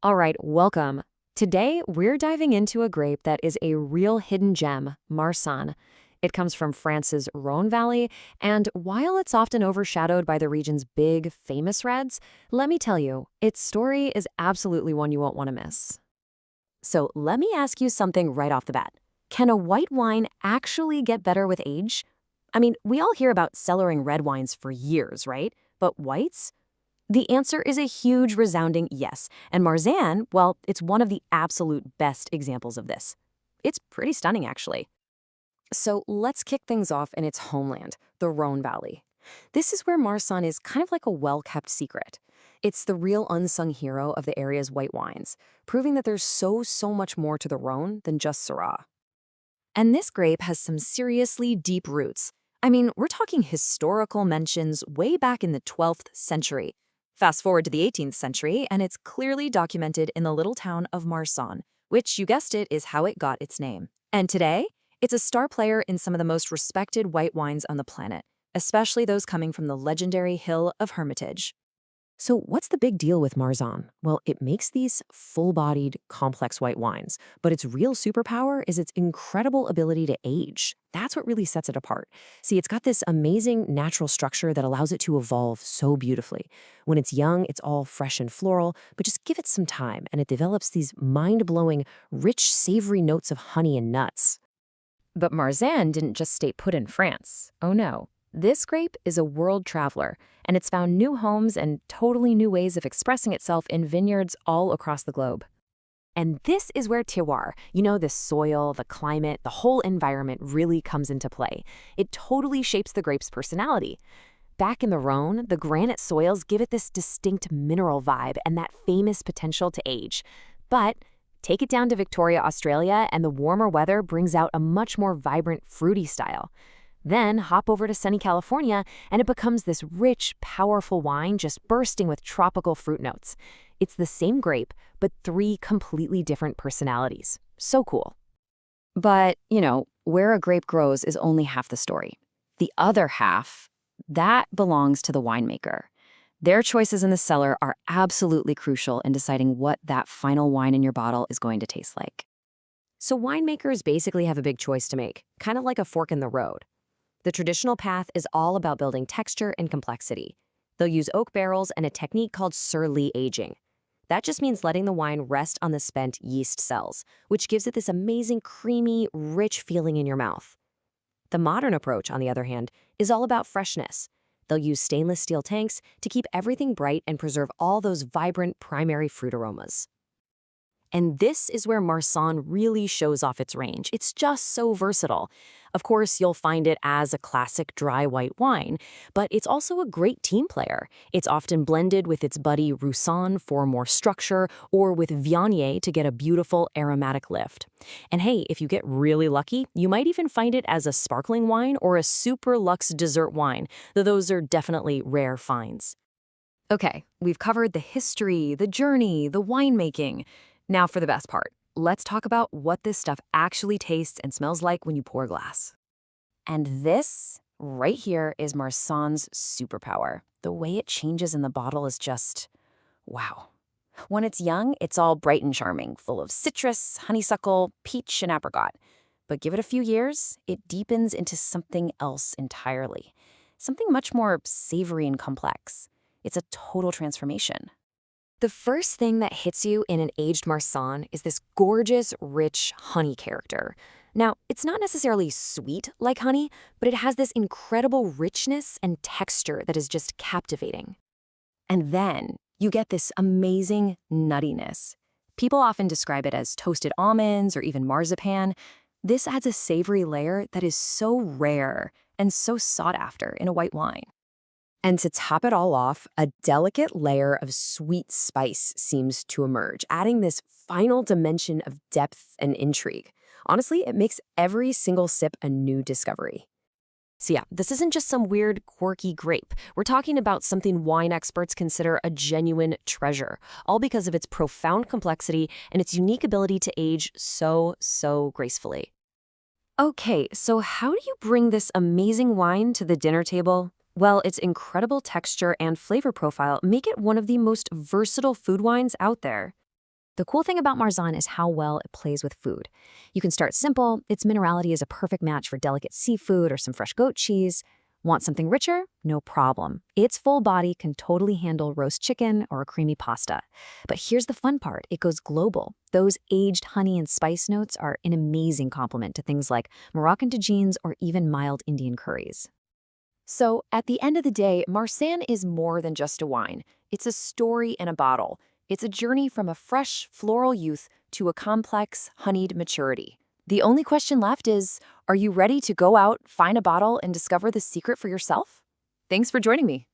All right, welcome. Today, we're diving into a grape that is a real hidden gem, Marsanne. It comes from France's Rhône Valley, and while it's often overshadowed by the region's big, famous reds, let me tell you, its story is absolutely one you won't want to miss. So let me ask you something right off the bat. Can a white wine actually get better with age? I mean, we all hear about cellaring red wines for years, right? But whites? The answer is a huge, resounding yes. And Marsanne, well, it's one of the absolute best examples of this. It's pretty stunning, actually. So let's kick things off in its homeland, the Rhône Valley. This is where Marsanne is kind of like a well-kept secret. It's the real unsung hero of the area's white wines, proving that there's so much more to the Rhône than just Syrah. And this grape has some seriously deep roots. I mean, we're talking historical mentions way back in the 12th century. Fast forward to the 18th century, and it's clearly documented in the little town of Marsanne, which, you guessed it, is how it got its name. And today, it's a star player in some of the most respected white wines on the planet, especially those coming from the legendary Hill of Hermitage. So what's the big deal with Marsanne? Well, it makes these full-bodied, complex white wines, but its real superpower is its incredible ability to age. That's what really sets it apart. See, it's got this amazing natural structure that allows it to evolve so beautifully. When it's young, it's all fresh and floral, but just give it some time, and it develops these mind-blowing, rich, savory notes of honey and nuts. But Marsanne didn't just stay put in France. Oh no. This grape is a world traveler, and it's found new homes and totally new ways of expressing itself in vineyards all across the globe. And this is where terroir, the soil, the climate, the whole environment really comes into play. It totally shapes the grape's personality. Back in the Rhône, the granite soils give it this distinct mineral vibe and that famous potential to age. But take it down to Victoria, Australia, and the warmer weather brings out a much more vibrant, fruity style. Then hop over to sunny California, and it becomes this rich, powerful wine just bursting with tropical fruit notes. It's the same grape, but three completely different personalities. So cool. But, where a grape grows is only half the story. The other half, that belongs to the winemaker. Their choices in the cellar are absolutely crucial in deciding what that final wine in your bottle is going to taste like. So winemakers basically have a big choice to make, kind of like a fork in the road. The traditional path is all about building texture and complexity. They'll use oak barrels and a technique called sur-lie aging. That just means letting the wine rest on the spent yeast cells, which gives it this amazing, creamy, rich feeling in your mouth. The modern approach, on the other hand, is all about freshness. They'll use stainless steel tanks to keep everything bright and preserve all those vibrant primary fruit aromas. And this is where Marsanne really shows off its range. It's just so versatile. Of course, you'll find it as a classic dry white wine, but it's also a great team player. It's often blended with its buddy Roussanne for more structure, or with Viognier to get a beautiful aromatic lift. And hey, if you get really lucky, you might even find it as a sparkling wine or a super luxe dessert wine, though those are definitely rare finds. Okay, we've covered the history, the journey, the winemaking. Now for the best part. Let's talk about what this stuff actually tastes and smells like when you pour a glass. And this, right here, is Marsanne's superpower. The way it changes in the bottle is just, wow. When it's young, it's all bright and charming, full of citrus, honeysuckle, peach, and apricot. But give it a few years, it deepens into something else entirely. Something much more savory and complex. It's a total transformation. The first thing that hits you in an aged Marsanne is this gorgeous, rich honey character. Now, it's not necessarily sweet like honey, but it has this incredible richness and texture that is just captivating. And then you get this amazing nuttiness. People often describe it as toasted almonds or even marzipan. This adds a savory layer that is so rare and so sought after in a white wine. And to top it all off, a delicate layer of sweet spice seems to emerge, adding this final dimension of depth and intrigue. Honestly, it makes every single sip a new discovery. So yeah, this isn't just some weird, quirky grape. We're talking about something wine experts consider a genuine treasure, all because of its profound complexity and its unique ability to age so gracefully. Okay, so how do you bring this amazing wine to the dinner table? Well, its incredible texture and flavor profile make it one of the most versatile food wines out there. The cool thing about Marsanne is how well it plays with food. You can start simple. Its minerality is a perfect match for delicate seafood or some fresh goat cheese. Want something richer? No problem. Its full body can totally handle roast chicken or a creamy pasta. But here's the fun part. It goes global. Those aged honey and spice notes are an amazing complement to things like Moroccan tagines or even mild Indian curries. So, at the end of the day, Marsanne is more than just a wine. It's a story in a bottle. It's a journey from a fresh, floral youth to a complex, honeyed maturity. The only question left is, are you ready to go out, find a bottle, and discover the secret for yourself? Thanks for joining me.